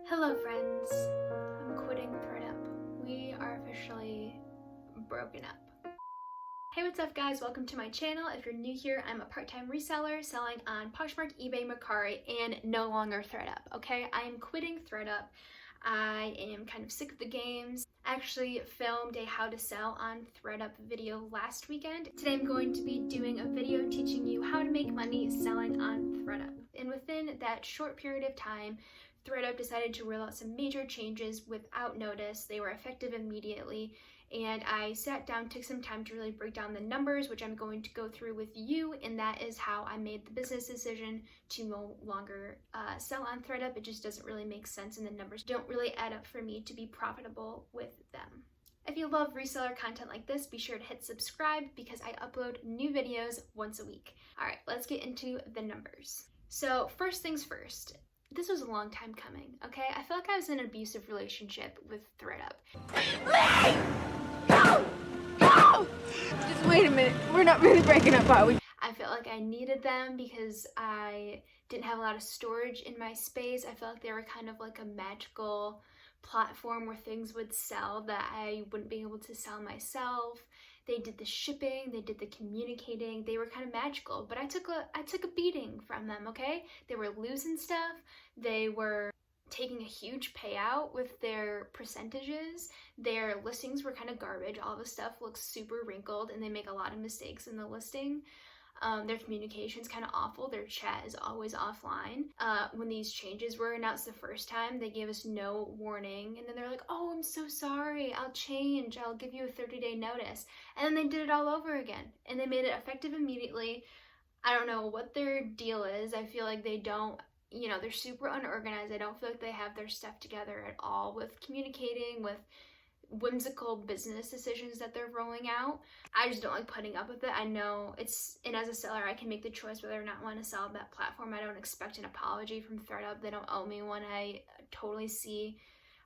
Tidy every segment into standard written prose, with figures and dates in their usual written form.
Hello friends, I'm quitting ThredUp. We are officially broken up. Hey, what's up guys? Welcome to my channel. If you're new here, I'm a part-time reseller selling on Poshmark, eBay, Mercari, and no longer ThredUp, okay? I am quitting ThredUp. I am kind of sick of the games. I actually filmed a how to sell on ThredUp video last weekend. Today I'm going to be doing a video teaching you how to make money selling on ThredUp. And within that short period of time, ThredUp decided to roll out some major changes without notice. They were effective immediately, and I sat down, took some time to really break down the numbers, which I'm going to go through with you, and that is how I made the business decision to no longer sell on ThredUp. It just doesn't really make sense, and the numbers don't really add up for me to be profitable with them. If you love reseller content like this, be sure to hit subscribe because I upload new videos once a week. All right, let's get into the numbers. So first things first. This was a long time coming, okay? I feel like I was in an abusive relationship with ThredUp. No! Just wait a minute. We're not really breaking up, are we? I felt like I needed them because I didn't have a lot of storage in my space. I felt like they were kind of like a magical platform where things would sell that I wouldn't be able to sell myself. They did the shipping, they did the communicating, they were kind of magical, but I took a beating from them, okay? They were losing stuff, they were taking a huge payout with their percentages, their listings were kind of garbage, all the stuff looks super wrinkled, and they make a lot of mistakes in the listing. Their communication's kind of awful. Their chat is always offline. When these changes were announced the first time, they gave us no warning, and then they're like, oh, I'm so sorry, I'll change, I'll give you a 30-day notice. And then they did it all over again, and they made it effective immediately. I don't know what their deal is. I feel like they don't, they're super unorganized. I don't feel like they have their stuff together at all with communicating, with whimsical business decisions that they're rolling out. I just don't like putting up with it. I know and as a seller, I can make the choice whether or not I want to sell on that platform. I don't expect an apology from ThredUp. They don't owe me one. I totally see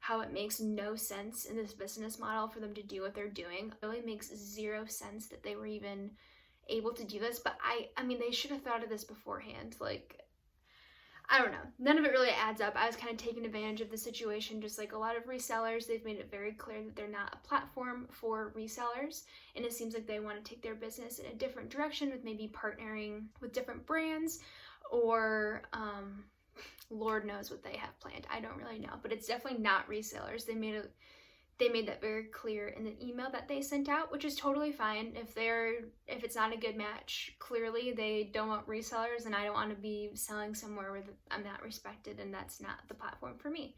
how it makes no sense in this business model for them to do what they're doing. It really makes zero sense that they were even able to do this, but I mean, they should have thought of this beforehand. Like, I don't know. None of it really adds up. I was kind of taking advantage of the situation, just like a lot of resellers. They've made it very clear that they're not a platform for resellers, and it seems like they want to take their business in a different direction with maybe partnering with different brands, or Lord knows what they have planned. I don't really know, but it's definitely not resellers. They made that very clear in the email that they sent out, which is totally fine. If it's not a good match, clearly they don't want resellers, and I don't want to be selling somewhere where I'm not respected, and that's not the platform for me.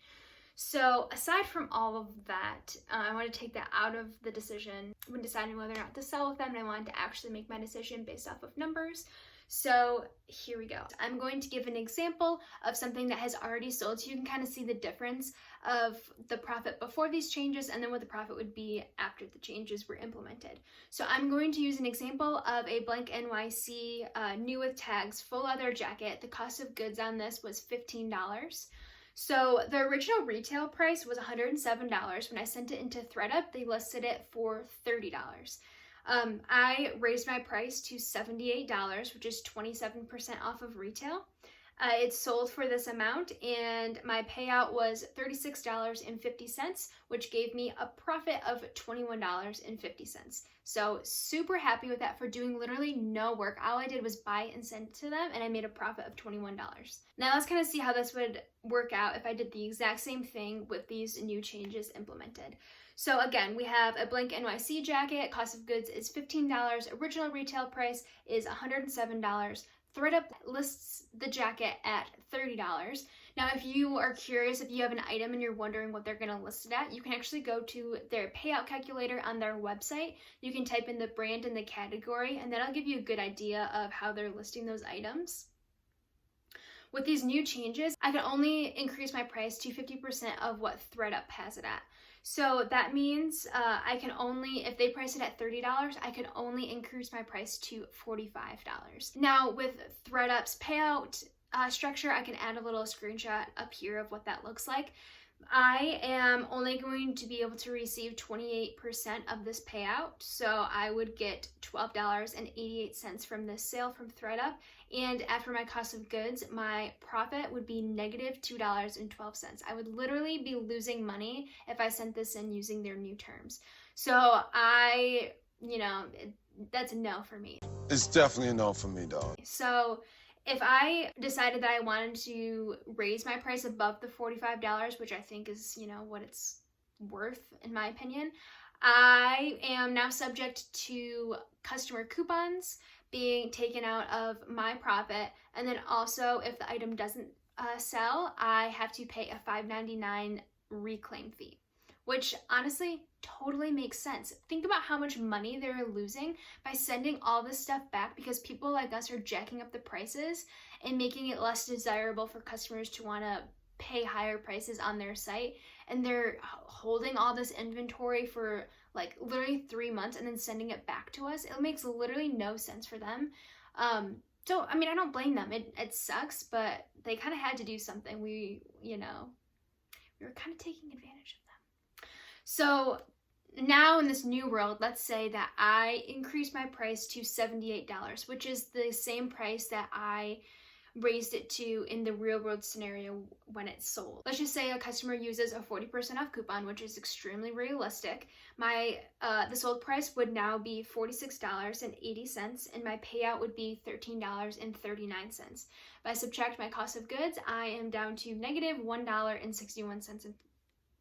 So aside from all of that, I want to take that out of the decision when deciding whether or not to sell with them, and I wanted to actually make my decision based off of numbers. So here we go. I'm going to give an example of something that has already sold, so you can kind of see the difference of the profit before these changes and then what the profit would be after the changes were implemented. So I'm going to use an example of a blank NYC new with tags full leather jacket. The cost of goods on this was $15. So the original retail price was $107. When I sent it into ThredUp, they listed it for $30. I raised my price to $78, which is 27% off of retail. It sold for this amount, and my payout was $36.50, which gave me a profit of $21.50. So super happy with that for doing literally no work. All I did was buy and send it to them, and I made a profit of $21. Now let's kind of see how this would work out if I did the exact same thing with these new changes implemented. So again, we have a blank NYC jacket. Cost of goods is $15. Original retail price is $107. ThredUp lists the jacket at $30. Now, if you are curious, if you have an item and you're wondering what they're going to list it at, you can actually go to their payout calculator on their website. You can type in the brand and the category, and that'll give you a good idea of how they're listing those items. With these new changes, I can only increase my price to 50% of what ThredUp has it at. So that means I can only, if they price it at $30, I can only increase my price to $45. Now with ThredUp's payout, structure, I can add a little screenshot up here of what that looks like. I am only going to be able to receive 28% of this payout, so I would get $12.88 from this sale from ThredUp, and after my cost of goods, my profit would be negative $2.12. I would literally be losing money if I sent this in using their new terms. So that's a no for me. It's definitely a no for me, dog. So if I decided that I wanted to raise my price above the $45, which I think is, what it's worth in my opinion, I am now subject to customer coupons being taken out of my profit. And then also if the item doesn't sell, I have to pay a $5.99 reclaim fee, which honestly totally makes sense. Think about how much money they're losing by sending all this stuff back because people like us are jacking up the prices and making it less desirable for customers to want to pay higher prices on their site. And they're holding all this inventory for like literally 3 months and then sending it back to us. It makes literally no sense for them. So, I mean, I don't blame them. It sucks, but they kind of had to do something. We were kind of taking advantage of them. So now in this new world, let's say that I increase my price to $78, which is the same price that I raised it to in the real world scenario when it's sold. Let's just say a customer uses a 40% off coupon, which is extremely realistic. My the sold price would now be $46.80 and my payout would be $13.39. If I subtract my cost of goods, I am down to negative $1.61 in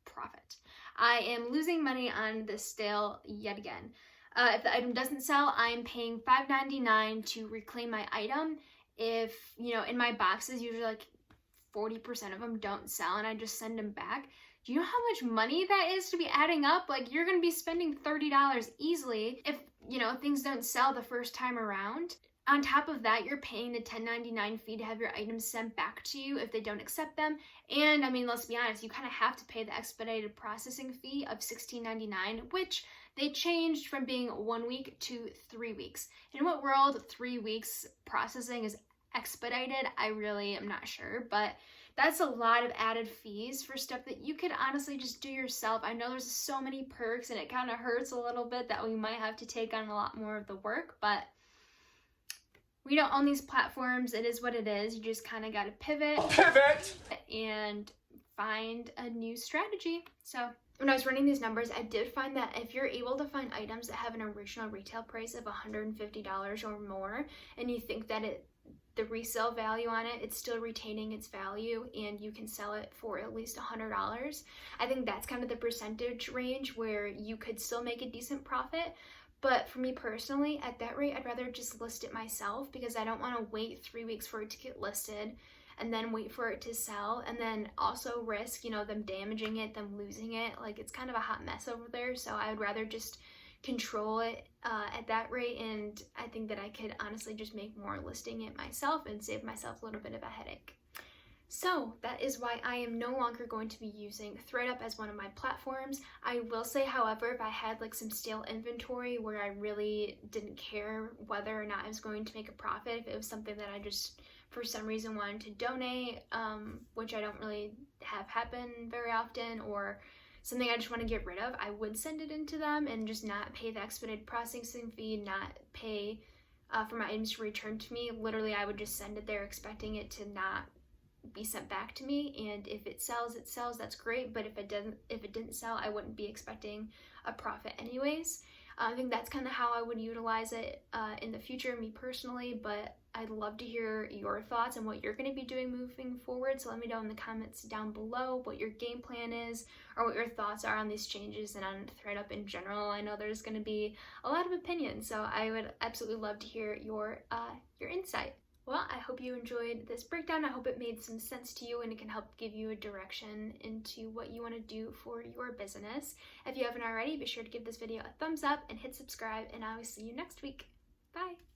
profit. I am losing money on this sale yet again. If the item doesn't sell, I'm paying $5.99 to reclaim my item. If, in my boxes, usually like 40% of them don't sell and I just send them back. Do you know how much money that is to be adding up? Like, you're going to be spending $30 easily if, things don't sell the first time around. On top of that, you're paying the $10.99 fee to have your items sent back to you if they don't accept them. And I mean, let's be honest, you kind of have to pay the expedited processing fee of $16.99, which they changed from being 1 week to 3 weeks. In what world 3 weeks processing is expedited? I really am not sure, but that's a lot of added fees for stuff that you could honestly just do yourself. I know there's so many perks and it kind of hurts a little bit that we might have to take on a lot more of the work, but we don't own these platforms. It is what it is. You just kind of got to pivot and find a new strategy. So when I was running these numbers, I did find that if you're able to find items that have an original retail price of $150 or more, and you think that the resale value on it's still retaining its value and you can sell it for at least $100, I think that's kind of the percentage range where you could still make a decent profit. But for me personally, at that rate, I'd rather just list it myself because I don't want to wait 3 weeks for it to get listed and then wait for it to sell and then also risk, them damaging it, them losing it. Like, it's kind of a hot mess over there. So I would rather just control it at that rate. And I think that I could honestly just make more listing it myself and save myself a little bit of a headache. So that is why I am no longer going to be using ThredUp as one of my platforms. I will say, however, if I had like some stale inventory where I really didn't care whether or not I was going to make a profit, if it was something that I just for some reason wanted to donate, which I don't really have happen very often, or something I just want to get rid of, I would send it into them and just not pay the expedited processing fee, not pay for my items to return to me. Literally, I would just send it there expecting it to not be sent back to me, and if it sells, that's great, but if it didn't sell, I wouldn't be expecting a profit anyways. I think that's kind of how I would utilize it in the future, me personally, but I'd love to hear your thoughts on what you're going to be doing moving forward. So let me know in the comments down below what your game plan is or what your thoughts are on these changes and on ThredUp in general. I know there's going to be a lot of opinions, so I would absolutely love to hear your insight. Well, I hope you enjoyed this breakdown. I hope it made some sense to you and it can help give you a direction into what you want to do for your business. If you haven't already, be sure to give this video a thumbs up and hit subscribe, and I will see you next week. Bye!